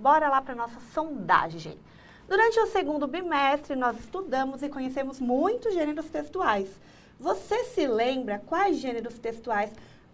bora lá para nossa sondagem. Durante o segundo bimestre, nós estudamos e conhecemos muitos gêneros textuais. Você se lembra quais gêneros textuais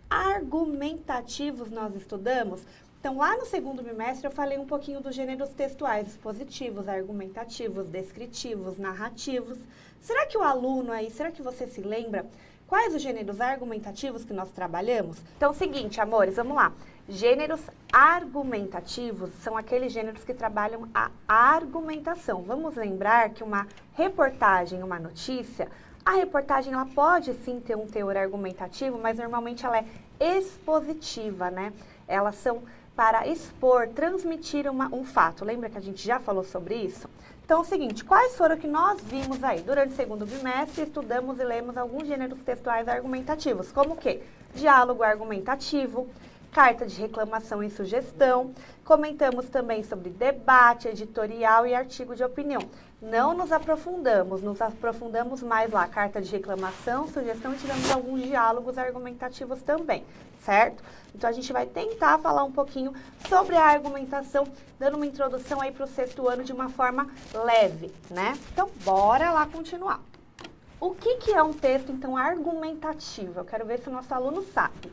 argumentativos nós estudamos? Então, lá no segundo bimestre, eu falei um pouquinho dos gêneros textuais, expositivos, argumentativos, descritivos, narrativos. Será que o aluno aí, será que você se lembra quais os gêneros argumentativos que nós trabalhamos? Então, é o seguinte, amores, vamos lá. Gêneros argumentativos são aqueles gêneros que trabalham a argumentação. Vamos lembrar que uma reportagem, uma notícia, a reportagem ela pode sim ter um teor argumentativo, mas normalmente ela é expositiva, né? Elas são para expor, transmitir um fato. Lembra que a gente já falou sobre isso? Então, é o seguinte, quais foram que nós vimos aí? Durante o segundo bimestre, estudamos e lemos alguns gêneros textuais argumentativos, como o quê? Diálogo argumentativo, carta de reclamação e sugestão. Comentamos também sobre debate, editorial e artigo de opinião. Não nos aprofundamos mais lá, carta de reclamação, sugestão e tivemos alguns diálogos argumentativos também, certo? Então, a gente vai tentar falar um pouquinho sobre a argumentação, dando uma introdução aí para o sexto ano de uma forma leve, né? Então, bora lá continuar. O que é um texto, então, argumentativo? Eu quero ver se o nosso aluno sabe.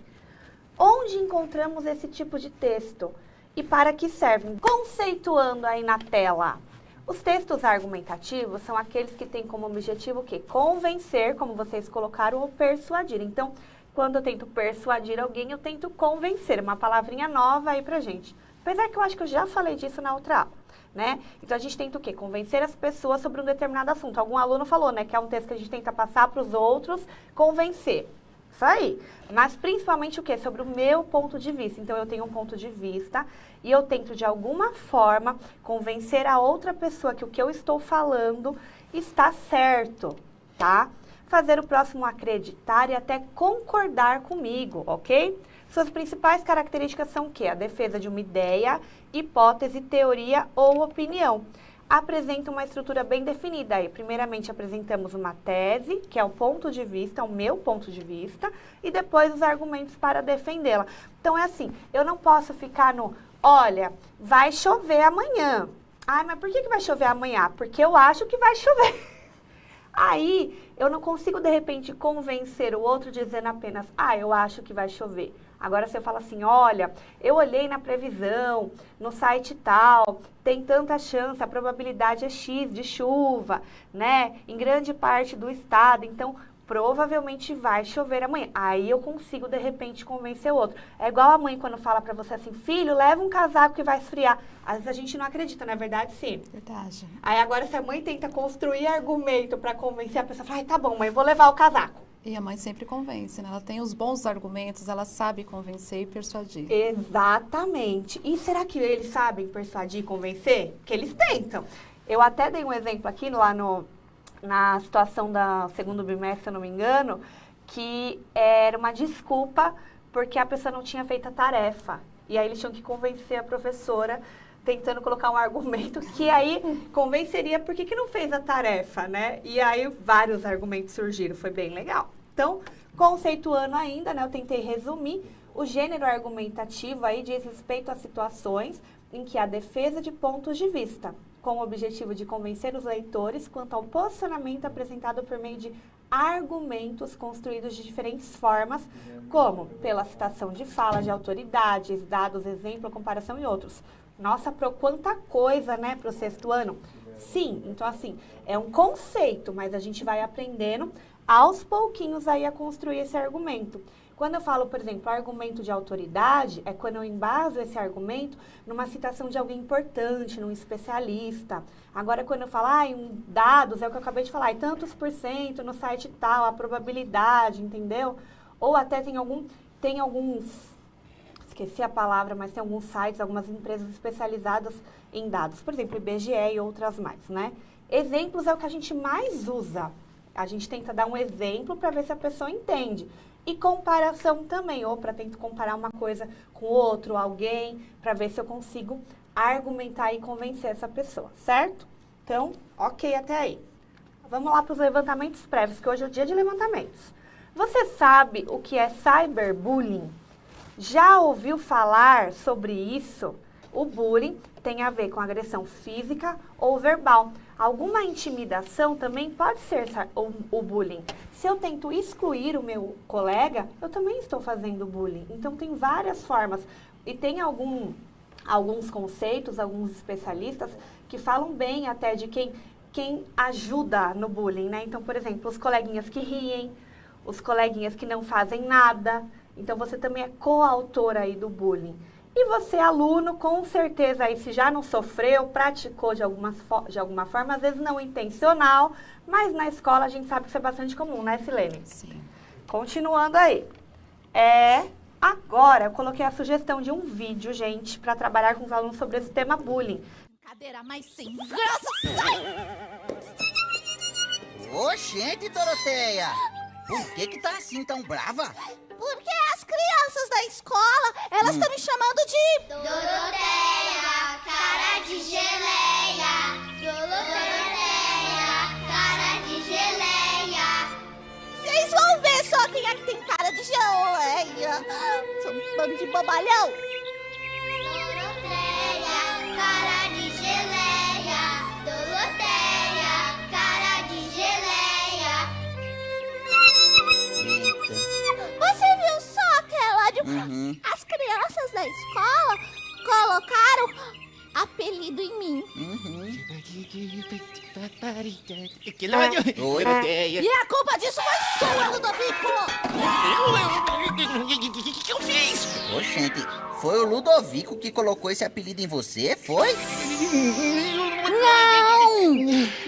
Onde encontramos esse tipo de texto? E para que servem? Conceituando aí na tela. Os textos argumentativos são aqueles que têm como objetivo o quê? Convencer, como vocês colocaram, ou persuadir. Então, quando eu tento persuadir alguém, eu tento convencer. Uma palavrinha nova aí pra gente. Apesar que eu acho que eu já falei disso na outra aula, né? Então, a gente tenta o quê? Convencer as pessoas sobre um determinado assunto. Algum aluno falou, né, que é um texto que a gente tenta passar para os outros, convencer. Isso aí. Mas principalmente o quê? Sobre o meu ponto de vista. Então, eu tenho um ponto de vista e eu tento, de alguma forma, convencer a outra pessoa que o que eu estou falando está certo, tá? Fazer o próximo acreditar e até concordar comigo, ok? Suas principais características são o quê? A defesa de uma ideia, hipótese, teoria ou opinião. Apresenta uma estrutura bem definida aí. Primeiramente, apresentamos uma tese, que é o ponto de vista, o meu ponto de vista, e depois os argumentos para defendê-la. Então, é assim, eu não posso ficar no, olha, vai chover amanhã. Ai, mas por que vai chover amanhã? Porque eu acho que vai chover. Aí, eu não consigo, de repente, convencer o outro dizendo apenas, eu acho que vai chover. Agora, se eu falo assim, olha, eu olhei na previsão, no site tal, tem tanta chance, a probabilidade é X de chuva, né? Em grande parte do estado, então, provavelmente vai chover amanhã. Aí eu consigo, de repente, convencer o outro. É igual a mãe quando fala pra você assim, filho, leva um casaco que vai esfriar. Às vezes a gente não acredita, não é verdade? Sim. Verdade. Aí agora, se a mãe tenta construir argumento pra convencer a pessoa, fala, tá bom, mãe, vou levar o casaco. E a mãe sempre convence, né? Ela tem os bons argumentos, ela sabe convencer e persuadir. Exatamente. E será que eles sabem persuadir e convencer? Que eles tentam. Eu até dei um exemplo aqui na situação do segundo bimestre, se eu não me engano, que era uma desculpa porque a pessoa não tinha feito a tarefa. E aí eles tinham que convencer a professora tentando colocar um argumento que aí convenceria por que não fez a tarefa, né? E aí vários argumentos surgiram, foi bem legal. Então, conceituando ainda, né, eu tentei resumir, o gênero argumentativo aí diz respeito a situações em que há defesa de pontos de vista, com o objetivo de convencer os leitores quanto ao posicionamento apresentado por meio de argumentos construídos de diferentes formas, como pela citação de fala de autoridades, dados, exemplo, comparação e outros. Nossa, quanta coisa, né, para o sexto ano? Sim, então assim, é um conceito, mas a gente vai aprendendo aos pouquinhos aí a construir esse argumento. Quando eu falo, por exemplo, argumento de autoridade, é quando eu embaso esse argumento numa citação de alguém importante, num especialista. Agora, quando eu falo, dados, é o que eu acabei de falar, tantos por cento no site tal, a probabilidade, entendeu? Ou até tem alguns, esqueci a palavra, mas tem alguns sites, algumas empresas especializadas em dados. Por exemplo, IBGE e outras mais, né? Exemplos é o que a gente mais usa. A gente tenta dar um exemplo para ver se a pessoa entende. E comparação também, ou para tentar comparar uma coisa com outro, alguém, para ver se eu consigo argumentar e convencer essa pessoa, certo? Então, ok até aí. Vamos lá para os levantamentos prévios, que hoje é o dia de levantamentos. Você sabe o que é cyberbullying? Já ouviu falar sobre isso? O bullying tem a ver com agressão física ou verbal. Alguma intimidação também pode ser o bullying. Se eu tento excluir o meu colega, eu também estou fazendo bullying. Então, tem várias formas. E tem alguns conceitos, alguns especialistas que falam bem até de quem ajuda no bullying, né? Então, por exemplo, os coleguinhas que riem, os coleguinhas que não fazem nada. Então, você também é coautor aí do bullying. E você, aluno, com certeza aí, se já não sofreu, praticou de alguma forma, às vezes não intencional, mas na escola a gente sabe que isso é bastante comum, né, Silene? Sim. Continuando aí. Agora, eu coloquei a sugestão de um vídeo, gente, para trabalhar com os alunos sobre esse tema bullying. Brincadeira, mas sem graça, sai! Ô, gente, Doroteia! Por que tá assim tão brava? Porque as crianças da escola, elas estão me chamando de... Doroteia, cara de geleia. Doroteia, cara de geleia. Vocês vão ver só quem é que tem cara de geleia. São um bando de bobalhão. Doroteia, cara de geleia. Doroteia, cara de geleia. Você viu só aquela de... Uhum. As crianças da escola colocaram apelido em mim. Oi. E a culpa disso foi sua, Ludovico! O que eu fiz? Ô, gente, foi o Ludovico que colocou esse apelido em você, foi?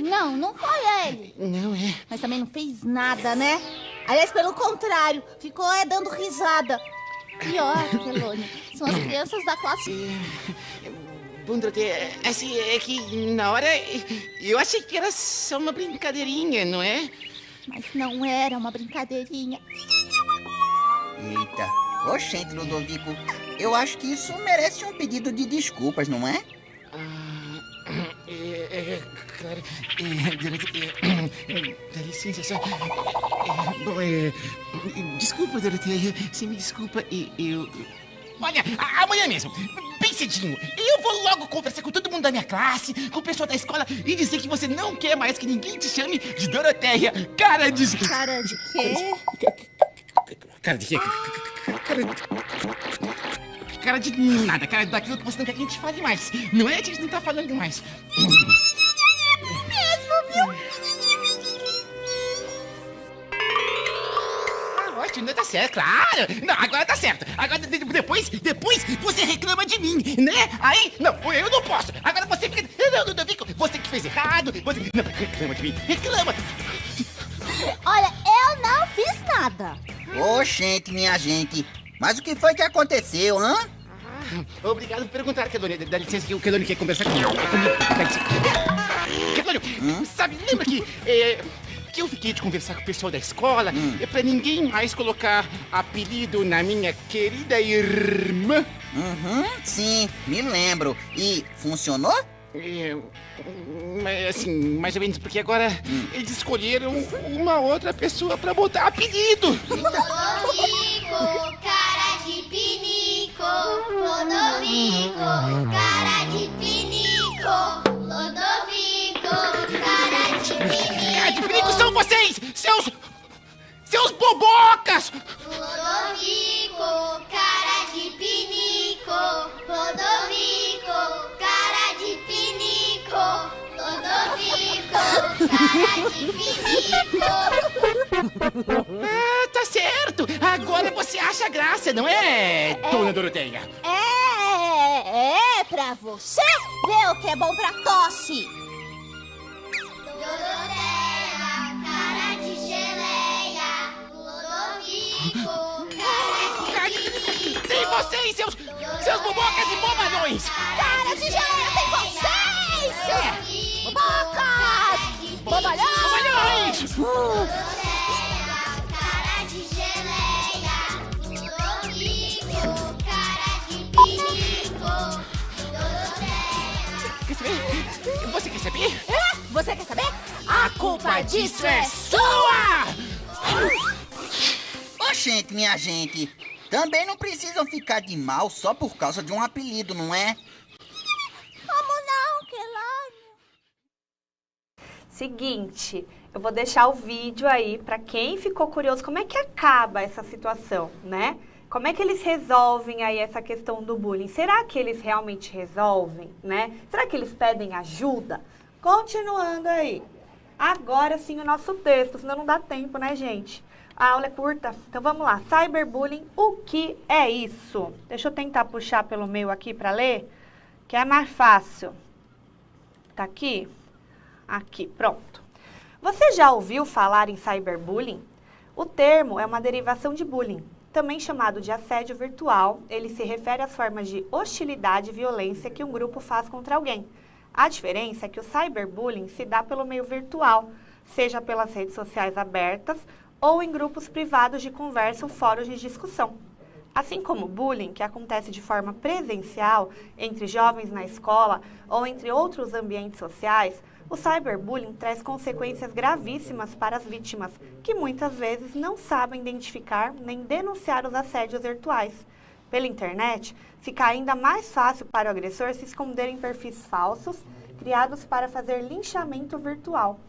Não foi ele. Não é. Mas também não fez nada, né? Aliás, pelo contrário, ficou dando risada. Pior, Kelone, são as crianças da classe. Bom, Doroteia, assim, é que na hora eu achei que era só uma brincadeirinha, não é? Mas não era uma brincadeirinha. Eita. Ô, gente, Ludovico, eu acho que isso merece um pedido de desculpas, não é? Claro. Dá licença só. Desculpa, Doroteia. Você me desculpa. Olha, amanhã mesmo, bem cedinho, eu vou logo conversar com todo mundo da minha classe, com o pessoal da escola e dizer que você não quer mais que ninguém te chame de Doroteia. Cara de... Cara de quê? Cara de quê? Cara de nada, cara daquilo que você não quer que a gente fale mais. Não é? A gente não tá falando mais. Mesmo, viu? Ótimo, tá certo, claro. Não, agora tá certo. Agora, depois você reclama de mim, né? Aí, não, eu não posso. Agora você fica... Não, Ludovico, você que fez errado. Você... Não, reclama de mim, reclama. Olha, eu não fiz nada. Ô, gente, minha gente, mas o que foi que aconteceu, hã? Obrigado por perguntar, Kelone. Dá licença que o Kelone quer conversar comigo. Dá licença. Kelone, sabe, lembra que eu fiquei de conversar com o pessoal da escola pra ninguém mais colocar apelido na minha querida irmã? Sim, me lembro. E funcionou? Mas assim, mais ou menos, porque agora eles escolheram uma outra pessoa pra botar apelido. Ludovico, cara de pinico. Ludovico, cara de pinico. Ludovico, cara de pinico. Cara de pinico são vocês, seus bobocas! Ludovico, cara de pinico. Ludovico, cara de pinico. Ludovico, cara de pinico. Ah, tá certo! Agora você acha graça, não é, dona Doroteia? É pra você ver o que é bom pra tosse. Doroteia, cara de geleia. Ludovico, cara de pinico. Tem vocês, seus bobocas e bobalhões! Cara de geleia, tem vocês! Bobocas! Bobalhões! Doroteia, cara de geleia. Ludovico, cara de pinico. Doroteia. Quer saber? Você quer saber? Você quer saber? A culpa disso é sua! Ô, gente, minha gente, também não precisam ficar de mal só por causa de um apelido, não é? seguinte, eu vou deixar o vídeo aí para quem ficou curioso, como é que acaba essa situação, né? Como é que eles resolvem aí essa questão do bullying? Será que eles realmente resolvem, né? Será que eles pedem ajuda? Continuando aí. Agora sim o nosso texto, senão não dá tempo, né, gente? A aula é curta, então vamos lá. Cyberbullying, o que é isso? Deixa eu tentar puxar pelo meio aqui para ler, que é mais fácil. Tá aqui? Aqui, pronto. Você já ouviu falar em cyberbullying? O termo é uma derivação de bullying, também chamado de assédio virtual. Ele se refere às formas de hostilidade e violência que um grupo faz contra alguém. A diferença é que o cyberbullying se dá pelo meio virtual, seja pelas redes sociais abertas ou em grupos privados de conversa ou fóruns de discussão. Assim como o bullying, que acontece de forma presencial entre jovens na escola ou entre outros ambientes sociais, o cyberbullying traz consequências gravíssimas para as vítimas, que muitas vezes não sabem identificar nem denunciar os assédios virtuais. Pela internet, fica ainda mais fácil para o agressor se esconder em perfis falsos, criados para fazer linchamento virtual.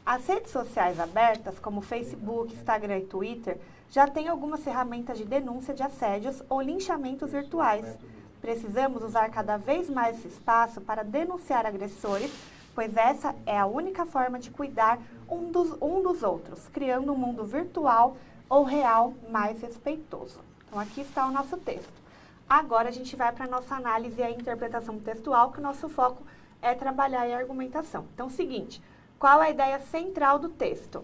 As redes sociais abertas, como Facebook, Instagram e Twitter, já têm algumas ferramentas de denúncia de assédios ou linchamentos virtuais. Precisamos usar cada vez mais esse espaço para denunciar agressores, pois essa é a única forma de cuidar um dos outros, criando um mundo virtual ou real mais respeitoso. Então, aqui está o nosso texto. Agora, a gente vai para a nossa análise e a interpretação textual, que o nosso foco é trabalhar a argumentação. Então, seguinte, qual é a ideia central do texto?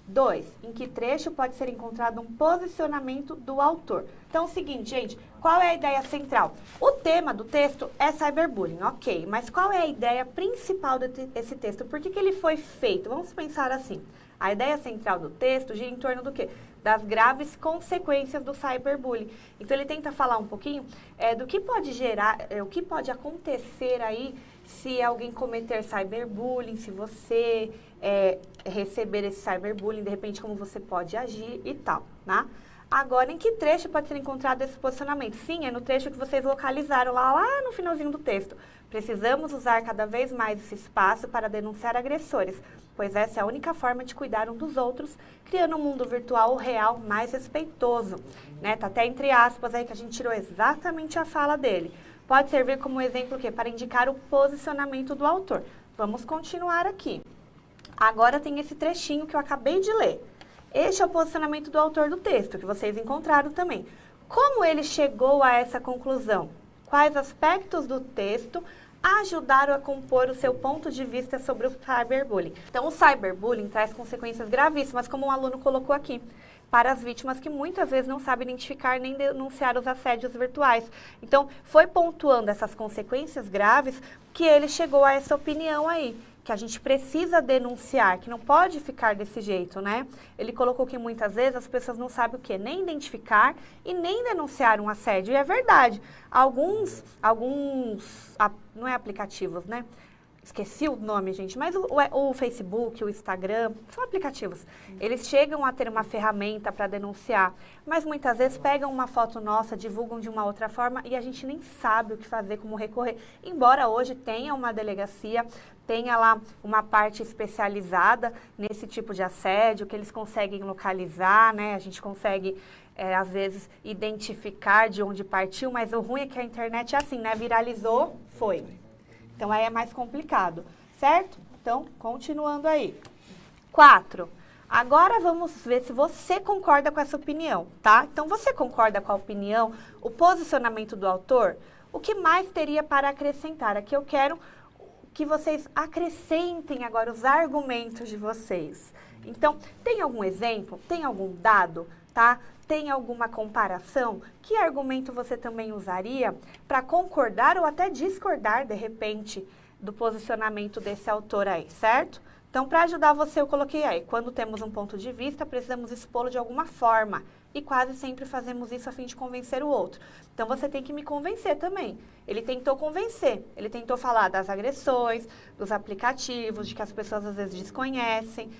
2. Em que trecho pode ser encontrado um posicionamento do autor? Então, é o seguinte, gente, qual é a ideia central? O tema do texto é cyberbullying, ok, mas qual é a ideia principal desse texto? Por que ele foi feito? Vamos pensar assim. A ideia central do texto gira em torno do quê? Das graves consequências do cyberbullying. Então, ele tenta falar um pouquinho do que pode gerar, o que pode acontecer aí se alguém cometer cyberbullying, se você receber esse cyberbullying, de repente, como você pode agir e tal, né? Agora, em que trecho pode ser encontrado esse posicionamento? Sim, é no trecho que vocês localizaram lá no finalzinho do texto. Precisamos usar cada vez mais esse espaço para denunciar agressores, pois essa é a única forma de cuidar um dos outros, criando um mundo virtual ou real mais respeitoso. Né? Tá até entre aspas aí que a gente tirou exatamente a fala dele. Pode servir como exemplo o quê? Para indicar o posicionamento do autor. Vamos continuar aqui. Agora tem esse trechinho que eu acabei de ler. Este é o posicionamento do autor do texto, que vocês encontraram também. Como ele chegou a essa conclusão? Quais aspectos do texto ajudaram a compor o seu ponto de vista sobre o cyberbullying? Então, o cyberbullying traz consequências gravíssimas, como um aluno colocou aqui, para as vítimas que muitas vezes não sabem identificar nem denunciar os assédios virtuais. Então, foi pontuando essas consequências graves que ele chegou a essa opinião aí, que a gente precisa denunciar, que não pode ficar desse jeito, né? Ele colocou que muitas vezes as pessoas não sabem o quê? Nem identificar e nem denunciar um assédio. E é verdade, alguns não é aplicativos, né? Esqueci o nome, gente, mas o Facebook, o Instagram, são aplicativos. Eles chegam a ter uma ferramenta para denunciar, mas muitas vezes pegam uma foto nossa, divulgam de uma outra forma e a gente nem sabe o que fazer, como recorrer. Embora hoje tenha uma delegacia, tenha lá uma parte especializada nesse tipo de assédio, que eles conseguem localizar, né? A gente consegue, às vezes, identificar de onde partiu, mas o ruim é que a internet é assim, né? Viralizou, foi. Então, aí é mais complicado, certo? Então, continuando aí. 4. Agora, vamos ver se você concorda com essa opinião, tá? Então, você concorda com a opinião, o posicionamento do autor? O que mais teria para acrescentar? Aqui eu quero que vocês acrescentem agora os argumentos de vocês. Então, tem algum exemplo? Tem algum dado, tá? Tem alguma comparação? Que argumento você também usaria para concordar ou até discordar, de repente, do posicionamento desse autor aí, certo? Então, para ajudar você, eu coloquei aí, quando temos um ponto de vista, precisamos expô-lo de alguma forma. E quase sempre fazemos isso a fim de convencer o outro. Então, você tem que me convencer também. Ele tentou convencer, ele tentou falar das agressões, dos aplicativos, de que as pessoas às vezes desconhecem.